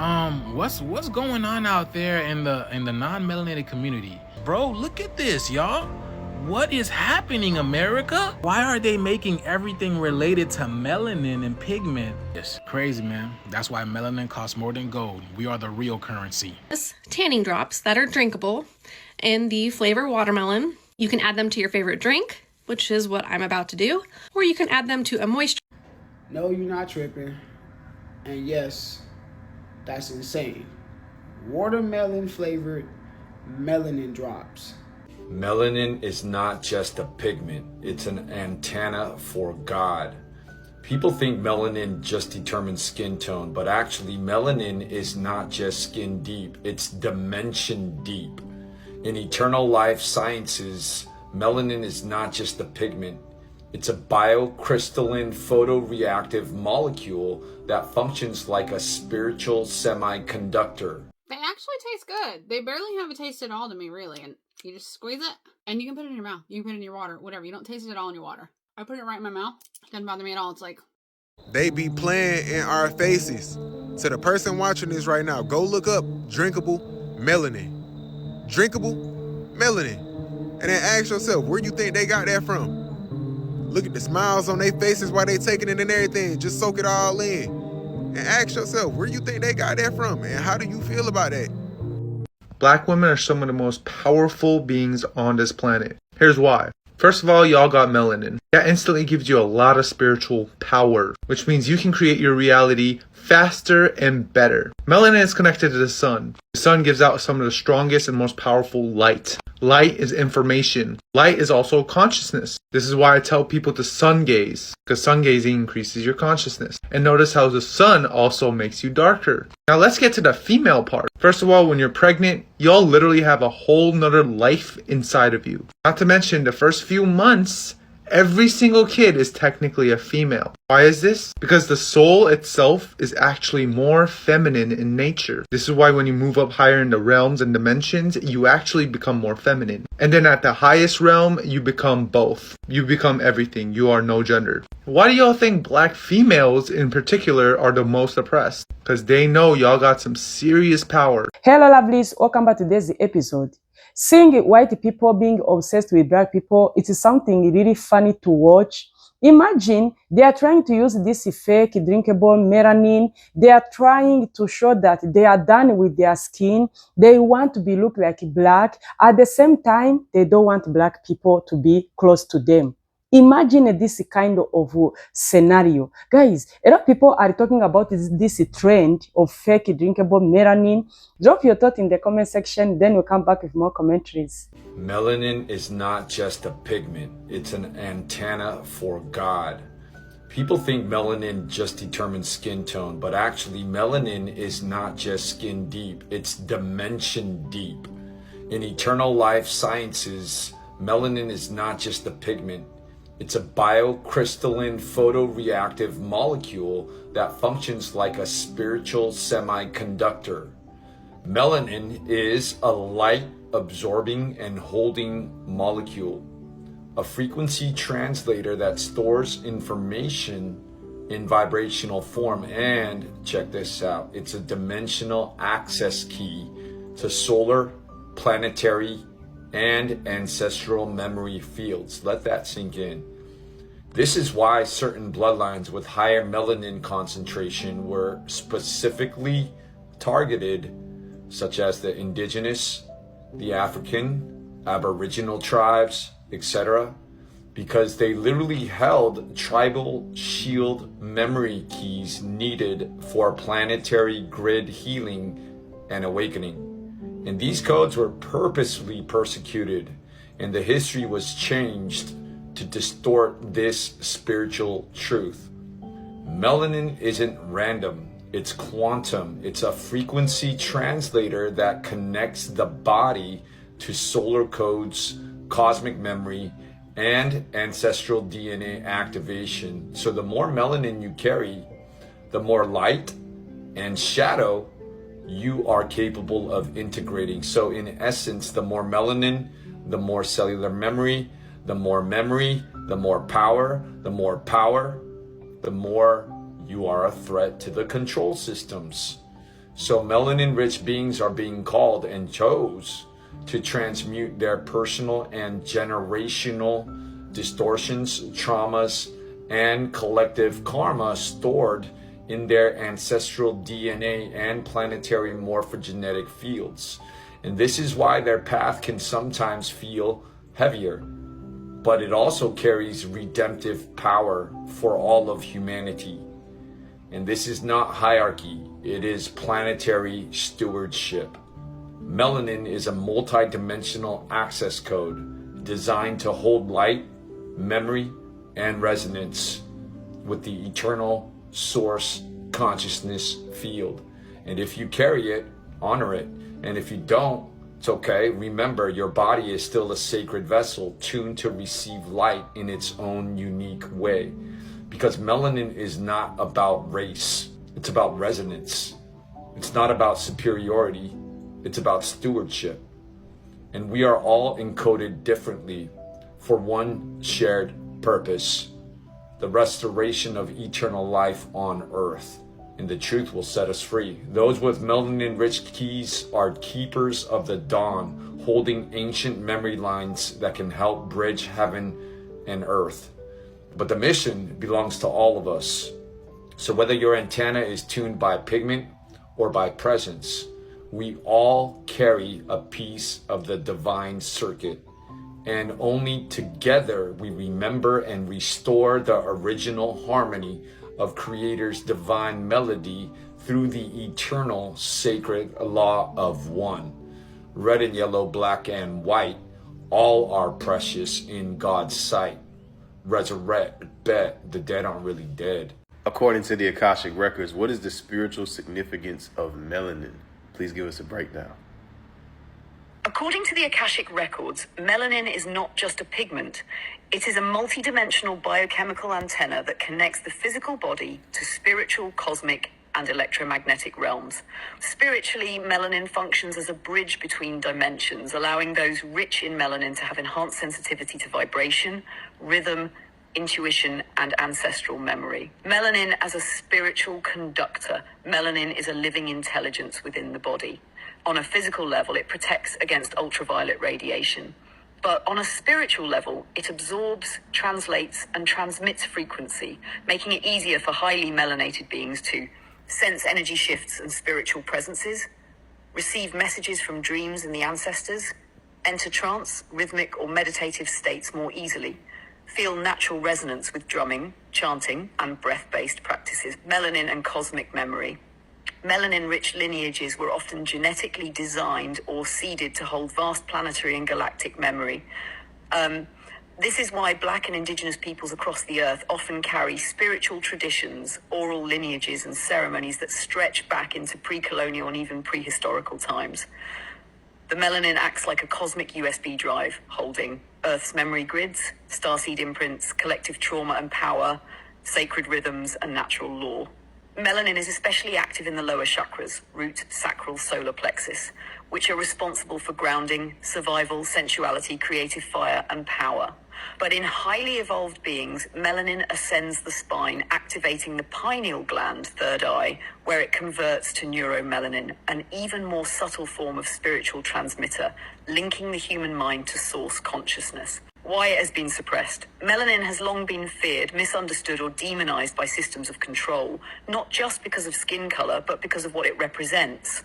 What's going on out there in the non-melanated community? Bro, look at this, y'all. What is happening, America? Why are they making everything related to melanin and pigment? It's crazy, man. That's why melanin costs more than gold. We are the real currency. Tanning drops that are drinkable in the flavor watermelon. You can add them to your favorite drink, which is what I'm about to do, or you can add them to a moisture. No, you're not tripping. And yes, that's insane. Watermelon flavored melanin drops. Melanin is not just a pigment, it's an antenna for God. People think melanin just determines skin tone, but actually melanin is not just skin deep, it's dimension deep. In eternal life sciences, melanin is not just a pigment, it's a biocrystalline photoreactive molecule that functions like a spiritual semiconductor. They actually taste good. They barely have a taste at all to me, really. And you just squeeze it, and you can put it in your mouth. You can put it in your water, whatever. You don't taste it at all in your water. I put it right in my mouth. It doesn't bother me at all. It's like... They be playing in our faces. To the person watching this right now, go look up drinkable melanin. Drinkable melanin. And then ask yourself, where you think they got that from? Look at the smiles on their faces while they taking it and everything. Just soak it all in. And ask yourself, where you think they got that from? And how do you feel about that? Black women are some of the most powerful beings on this planet. Here's why. First of all, y'all got melanin. That instantly gives you a lot of spiritual power, which means you can create your reality faster and better. Melanin is connected to the sun. The sun gives out some of the strongest and most powerful light. Light is information. Light is also consciousness. This is why I tell people to sun gaze, because sun gazing increases your consciousness. And notice how the sun also makes you darker. Now let's get to the female part. First of all, when you're pregnant, y'all literally have a whole nother life inside of you. Not to mention the first few months, every single kid is technically a female. Why is this? Because the soul itself is actually more feminine in nature. This is why when you move up higher in the realms and dimensions, you actually become more feminine. And then at the highest realm, you become both. You become everything. You are no gender. Why do y'all think black females in particular are the most oppressed? Because they know y'all got some serious power. Hello lovelies, welcome back to today's episode. Seeing white people being obsessed with black people, it is something really funny to watch. Imagine they are trying to use this fake drinkable melanin. They are trying to show that they are done with their skin. They want to be look like black. At the same time, they don't want black people to be close to them. Imagine this kind of scenario. Guys, a lot of people are talking about this trend of fake drinkable melanin. Drop your thought in the comment section, then we'll come back with more commentaries. Melanin is not just a pigment, it's an antenna for God. People think melanin just determines skin tone, but actually melanin is not just skin deep, it's dimension deep. In eternal life sciences, melanin is not just a pigment, it's a biocrystalline photoreactive molecule that functions like a spiritual semiconductor. Melanin is a light absorbing and holding molecule, a frequency translator that stores information in vibrational form, and check this out, it's a dimensional access key to solar, planetary, and ancestral memory fields. Let that sink in. This is why certain bloodlines with higher melanin concentration were specifically targeted, such as the indigenous, the African, Aboriginal tribes, etc., because they literally held tribal shield memory keys needed for planetary grid healing and awakening. And these codes were purposely persecuted, and the history was changed to distort this spiritual truth. Melanin isn't random, it's quantum. It's a frequency translator that connects the body to solar codes, cosmic memory, and ancestral DNA activation. So the more melanin you carry, the more light and shadow you are capable of integrating. So in essence, the more melanin, the more cellular memory, the more power, the more you are a threat to the control systems. So melanin-rich beings are being called and chose to transmute their personal and generational distortions, traumas, and collective karma stored in their ancestral DNA and planetary morphogenetic fields. And this is why their path can sometimes feel heavier, but it also carries redemptive power for all of humanity. And this is not hierarchy, it is planetary stewardship. Melanin is a multi-dimensional access code designed to hold light, memory, and resonance with the eternal source consciousness field. And if you carry it, honor it. And if you don't, it's okay. Remember, your body is still a sacred vessel tuned to receive light in its own unique way. Because melanin is not about race, it's about resonance. It's not about superiority, it's about stewardship. And we are all encoded differently for one shared purpose: the restoration of eternal life on earth. And the truth will set us free. Those with melanin-rich keys are keepers of the dawn, holding ancient memory lines that can help bridge heaven and earth. But the mission belongs to all of us. So whether your antenna is tuned by pigment or by presence, we all carry a piece of the divine circuit. And only together we remember and restore the original harmony of Creator's divine melody through the eternal sacred law of one. Red and yellow, black and white, all are precious in God's sight. Resurrect, bet the dead aren't really dead. According to the Akashic Records, what is the spiritual significance of melanin? Please give us a breakdown. According to the Akashic Records, melanin is not just a pigment. It is a multidimensional biochemical antenna that connects the physical body to spiritual, cosmic, and electromagnetic realms. Spiritually, melanin functions as a bridge between dimensions, allowing those rich in melanin to have enhanced sensitivity to vibration, rhythm, intuition, and ancestral memory. Melanin as a spiritual conductor. Melanin is a living intelligence within the body. On a physical level, it protects against ultraviolet radiation. But on a spiritual level, it absorbs, translates, and transmits frequency, making it easier for highly melanated beings to sense energy shifts and spiritual presences, receive messages from dreams and the ancestors, enter trance, rhythmic, or meditative states more easily, feel natural resonance with drumming, chanting, and breath-based practices. Melanin and cosmic memory. Melanin-rich lineages were often genetically designed or seeded to hold vast planetary and galactic memory. This is why Black and Indigenous peoples across the earth often carry spiritual traditions, oral lineages, and ceremonies that stretch back into pre-colonial and even prehistorical times. The melanin acts like a cosmic USB drive, holding Earth's memory grids, starseed imprints, collective trauma and power, sacred rhythms, and natural law. Melanin is especially active in the lower chakras, root, sacral, solar plexus, which are responsible for grounding, survival, sensuality, creative fire, and power. But in highly evolved beings, melanin ascends the spine, activating the pineal gland, third eye, where it converts to neuromelanin, an even more subtle form of spiritual transmitter, linking the human mind to source consciousness. Why it has been suppressed. Melanin has long been feared, misunderstood, or demonized by systems of control, not just because of skin color, but because of what it represents.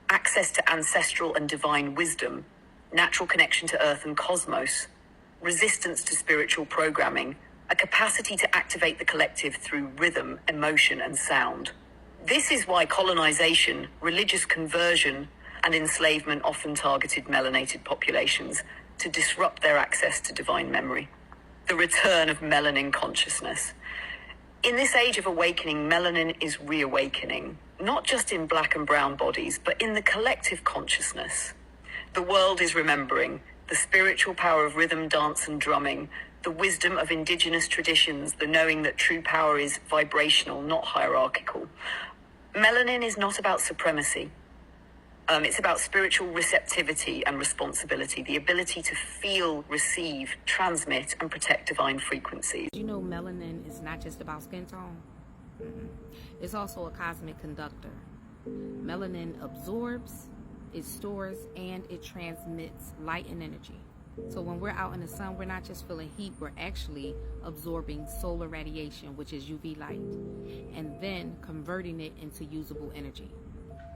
Access to ancestral and divine wisdom, natural connection to earth and cosmos, resistance to spiritual programming, a capacity to activate the collective through rhythm, emotion, and sound. This is why colonization, religious conversion, and enslavement often targeted melanated populations to disrupt their access to divine memory. The return of melanin consciousness. In this age of awakening, melanin is reawakening, not just in black and brown bodies, but in the collective consciousness. The world is remembering the spiritual power of rhythm, dance, and drumming, the wisdom of indigenous traditions, the knowing that true power is vibrational, not hierarchical. Melanin is not about supremacy. It's about spiritual receptivity and responsibility, the ability to feel, receive, transmit, and protect divine frequencies. You know, melanin is not just about skin tone. It's also a cosmic conductor. Melanin absorbs, it stores, and it transmits light and energy. So when we're out in the sun, we're not just feeling heat, we're actually absorbing solar radiation, which is UV light, and then converting it into usable energy.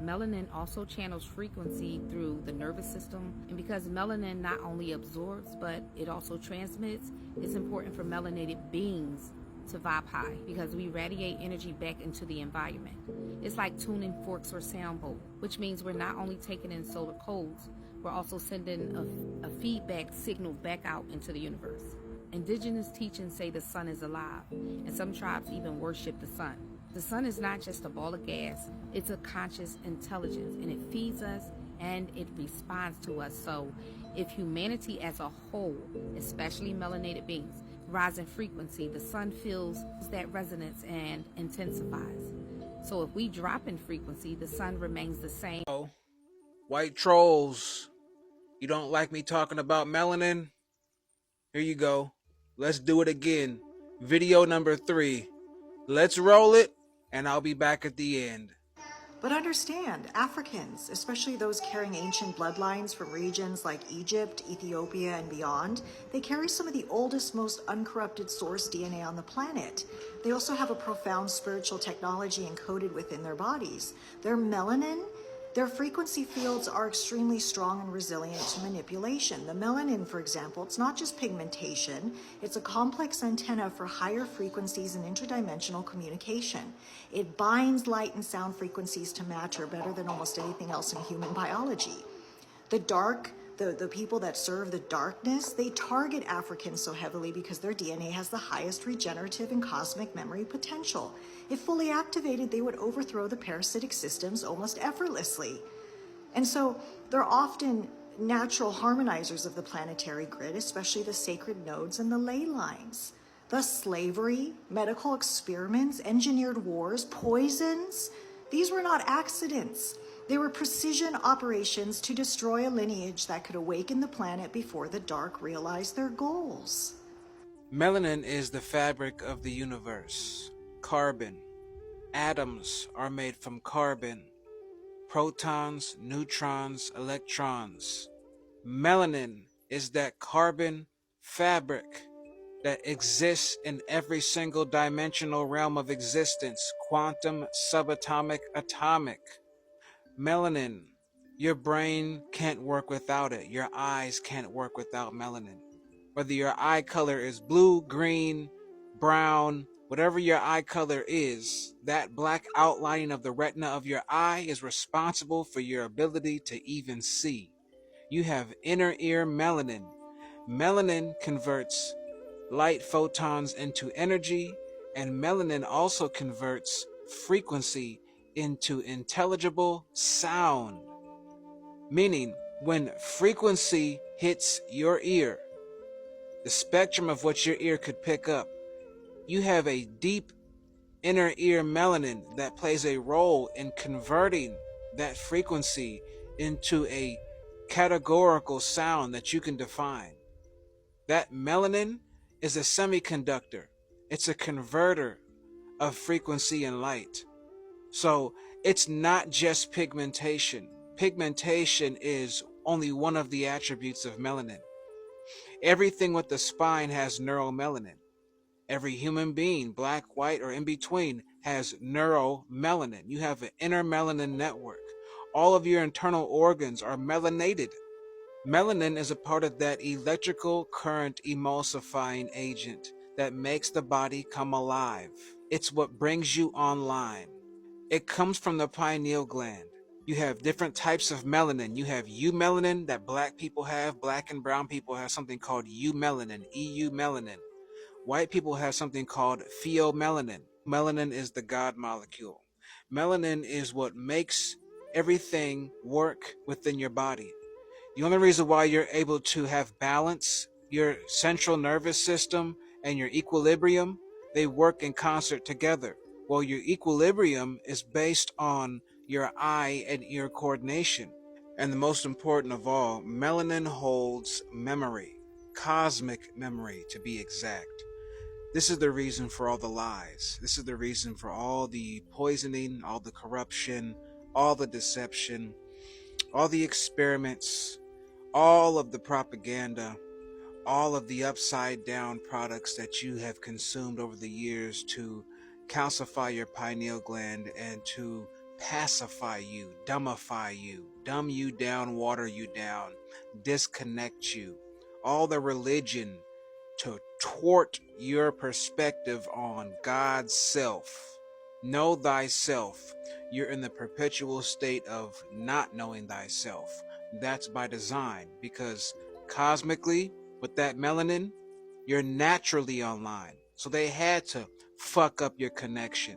Melanin also channels frequency through the nervous system, and because melanin not only absorbs, but it also transmits, it's important for melanated beings to vibe high because we radiate energy back into the environment. It's like tuning forks or sound bowl, which means we're not only taking in solar codes, we're also sending a feedback signal back out into the universe. Indigenous teachings say the sun is alive, and some tribes even worship the sun. The sun is not just a ball of gas, it's a conscious intelligence, and it feeds us and it responds to us. So if humanity as a whole, especially melanated beings, rise in frequency, the sun feels that resonance and intensifies. So if we drop in frequency, the sun remains the same. White trolls, you don't like me talking about melanin? Here you go. Let's do it again. Video number 3. Let's roll it, and I'll be back at the end. But understand, Africans, especially those carrying ancient bloodlines from regions like Egypt, Ethiopia, and beyond, they carry some of the oldest, most uncorrupted source DNA on the planet. They also have a profound spiritual technology encoded within their bodies. Their melanin, their frequency fields are extremely strong and resilient to manipulation. The melanin, for example, it's not just pigmentation, it's a complex antenna for higher frequencies and interdimensional communication. It binds light and sound frequencies to matter better than almost anything else in human biology. The people that serve the darkness, they target Africans so heavily because their DNA has the highest regenerative and cosmic memory potential. If fully activated, they would overthrow the parasitic systems almost effortlessly. And so they're often natural harmonizers of the planetary grid, especially the sacred nodes and the ley lines. Thus slavery, medical experiments, engineered wars, poisons, these were not accidents. They were precision operations to destroy a lineage that could awaken the planet before the dark realized their goals. Melanin is the fabric of the universe. Carbon. Atoms are made from carbon. Protons, neutrons, electrons. Melanin is that carbon fabric that exists in every single dimensional realm of existence, quantum, subatomic, atomic. Melanin, your brain can't work without it. Your eyes can't work without melanin. Whether your eye color is blue, green, brown, whatever your eye color is, that black outlining of the retina of your eye is responsible for your ability to even see. You have inner ear melanin. Melanin converts light photons into energy, and melanin also converts frequency into intelligible sound. Meaning, when frequency hits your ear, the spectrum of what your ear could pick up, you have a deep inner ear melanin that plays a role in converting that frequency into a categorical sound that you can define. That melanin is a semiconductor. It's a converter of frequency and light. So it's not just pigmentation. Pigmentation is only one of the attributes of melanin. Everything with the spine has neuromelanin. Every human being, black, white, or in between, has neuromelanin. You have an inner melanin network. All of your internal organs are melanated. Melanin is a part of that electrical current emulsifying agent that makes the body come alive. It's what brings you online. It comes from the pineal gland. You have different types of melanin. You have eumelanin that black people have. Black and brown people have something called eumelanin, EU melanin. White people have something called pheomelanin. Melanin is the God molecule. Melanin is what makes everything work within your body. The only reason why you're able to have balance, your central nervous system and your equilibrium, they work in concert together. Well, your equilibrium is based on your eye and ear coordination. And the most important of all, melanin holds memory, cosmic memory to be exact. This is the reason for all the lies. This is the reason for all the poisoning, all the corruption, all the deception, all the experiments, all of the propaganda, all of the upside down products that you have consumed over the years to calcify your pineal gland and to pacify you, dumb you down, water you down, disconnect you. All the religion to thwart your perspective on God's self. Know thyself. You're in the perpetual state of not knowing thyself. That's by design, because cosmically, with that melanin, you're naturally online. So they had to fuck up your connection.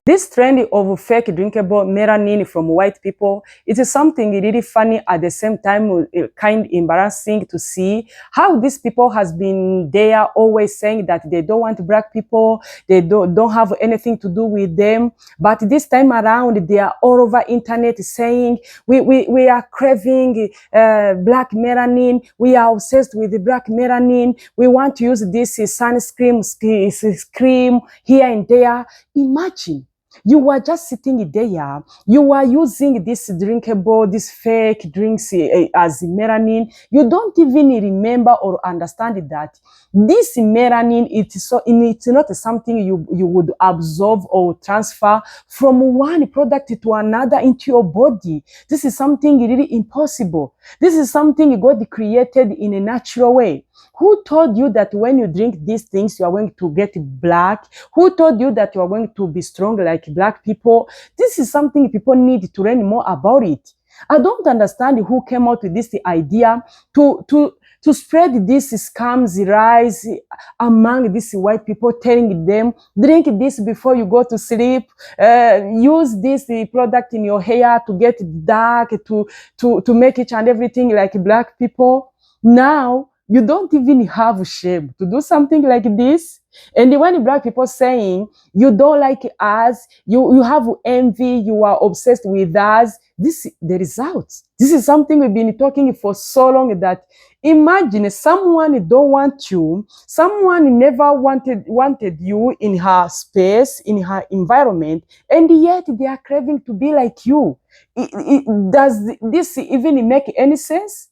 This trend of fake drinkable melanin from white people, it is something really funny at the same time, kind embarrassing to see how these people has been there always saying that they don't want black people, they don't have anything to do with them. But this time around, they are all over internet saying we are craving black melanin, we are obsessed with the black melanin, we want to use this sunscreen cream here and there. Imagine. You were just sitting there, you were using this drinkable, this fake drinks as melanin. You don't even remember or understand that this melanin, it's not something you would absorb or transfer from one product to another into your body. This is something really impossible. This is something God created in a natural way. Who told you that when you drink these things, you are going to get black? Who told you that you are going to be strong like black people? This is something people need to learn more about it. I don't understand who came out with this idea to spread these scams rise among these white people, telling them, drink this before you go to sleep, use this product in your hair to get dark, to make each and everything like black people. Now, you don't even have shame to do something like this. And when black people saying, you don't like us, you have envy, you are obsessed with us, this the results. This is something we've been talking for so long that imagine someone don't want you, someone never wanted you in her space, in her environment, and yet they are craving to be like you. Does this even make any sense?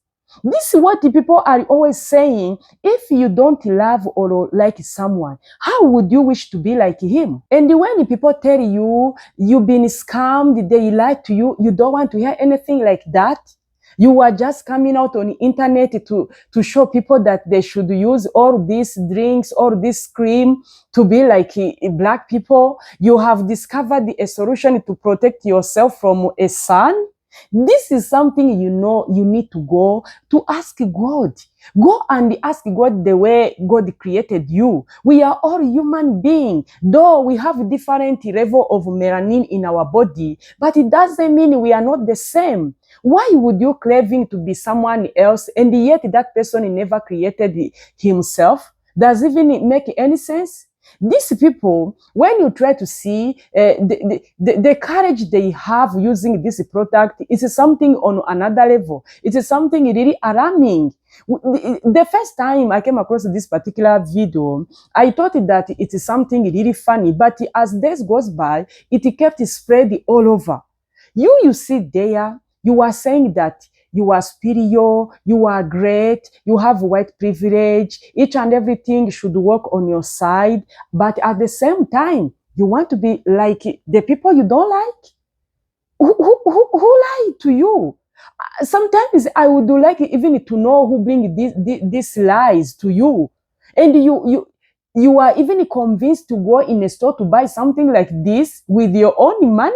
This is what the people are always saying. If you don't love or like someone, how would you wish to be like him? And when people tell you you've been scammed, they lie to you, you don't want to hear anything like that. You are just coming out on the internet to show people that they should use all these drinks, all this cream to be like black people. You have discovered a solution to protect yourself from a sun. This is something you know you need to go to ask God. Go and ask God the way God created you. We are all human beings. Though we have different level of melanin in our body, but it doesn't mean we are not the same. Why would you craving to be someone else and yet that person never created himself? Does it even make any sense? These people, when you try to see the courage they have using this product, is something on another level. It is something really alarming. The first time I came across this particular video, I thought that it is something really funny, but as days goes by, it kept spreading all over. You sit there, you are saying that you are superior, you are great, you have white privilege, each and everything should work on your side, but at the same time, you want to be like the people you don't like? Who lied to you? Sometimes I would like even to know who bring these lies to you. And you are even convinced to go in a store to buy something like this with your own money?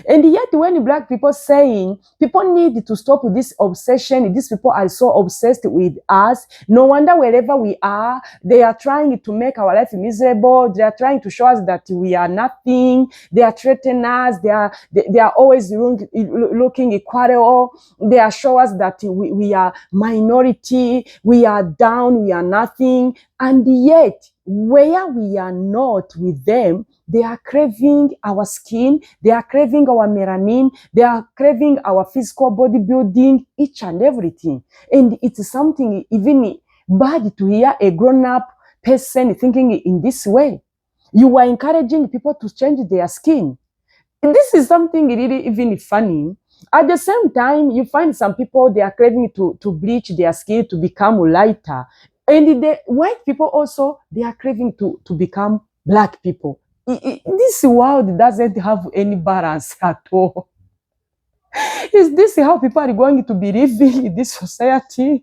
And yet when black people saying people need to stop this obsession, these people are so obsessed with us, no wonder wherever we are, they are trying to make our life miserable, they are trying to show us that we are nothing, they are threatening us, they are always looking equal, they are showing us that we are minority, we are down, we are nothing, and yet where we are not with them, they are craving our skin, they are craving our melanin, they are craving our physical bodybuilding, each and everything. And it's something even bad to hear a grown-up person thinking in this way. You are encouraging people to change their skin. This is something really even funny. At the same time, you find some people, they are craving to bleach their skin to become lighter. And the white people also, they are craving to become black people. This world doesn't have any balance at all. Is this how people are going to be living in this society?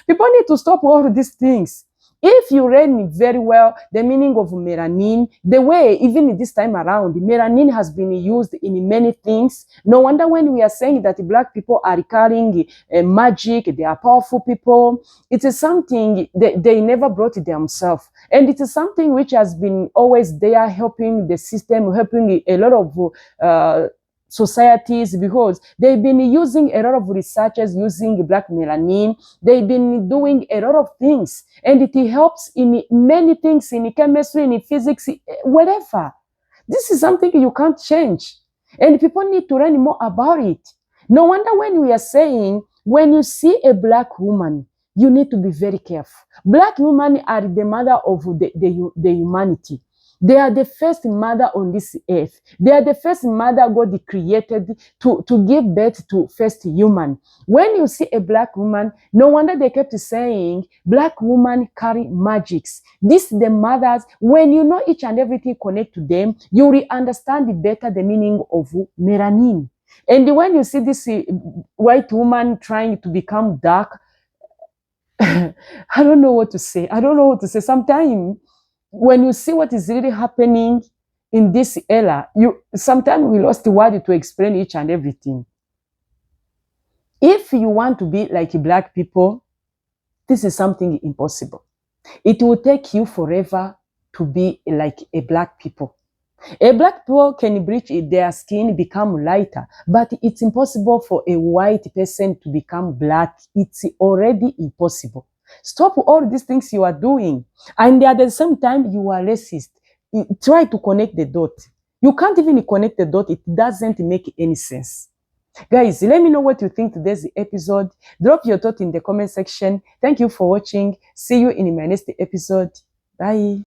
People need to stop all these things. If you read very well the meaning of melanin, the way even this time around, melanin has been used in many things. No wonder when we are saying that black people are carrying magic, they are powerful people. It is something they never brought it themselves. And it is something which has been always there helping the system, helping a lot of societies, because they've been using a lot of researchers using black melanin. They've been doing a lot of things, and it helps in many things, in chemistry, in physics, whatever. This is something you can't change, and people need to learn more about it. No wonder when we are saying, when you see a black woman, you need to be very careful. Black women are the mother of the humanity. They are the first mother on this earth. They are the first mother God created to give birth to first human. When you see a black woman, no wonder they kept saying black women carry magics. These the mothers. When you know each and everything connect to them, you will understand better the meaning of melanin. And when you see this white woman trying to become dark, I don't know what to say. I don't know what to say. Sometimes when you see what is really happening in this era, sometimes we lost the word to explain each and everything. If you want to be like black people, this is something impossible. It will take you forever to be like a black people. A black people can bleach their skin, become lighter, but it's impossible for a white person to become black. It's already impossible. Stop all these things you are doing. And at the same time, you are racist. Try to connect the dot. You can't even connect the dot. It doesn't make any sense. Guys, let me know what you think today's episode. Drop your thought in the comment section. Thank you for watching. See you in my next episode. Bye.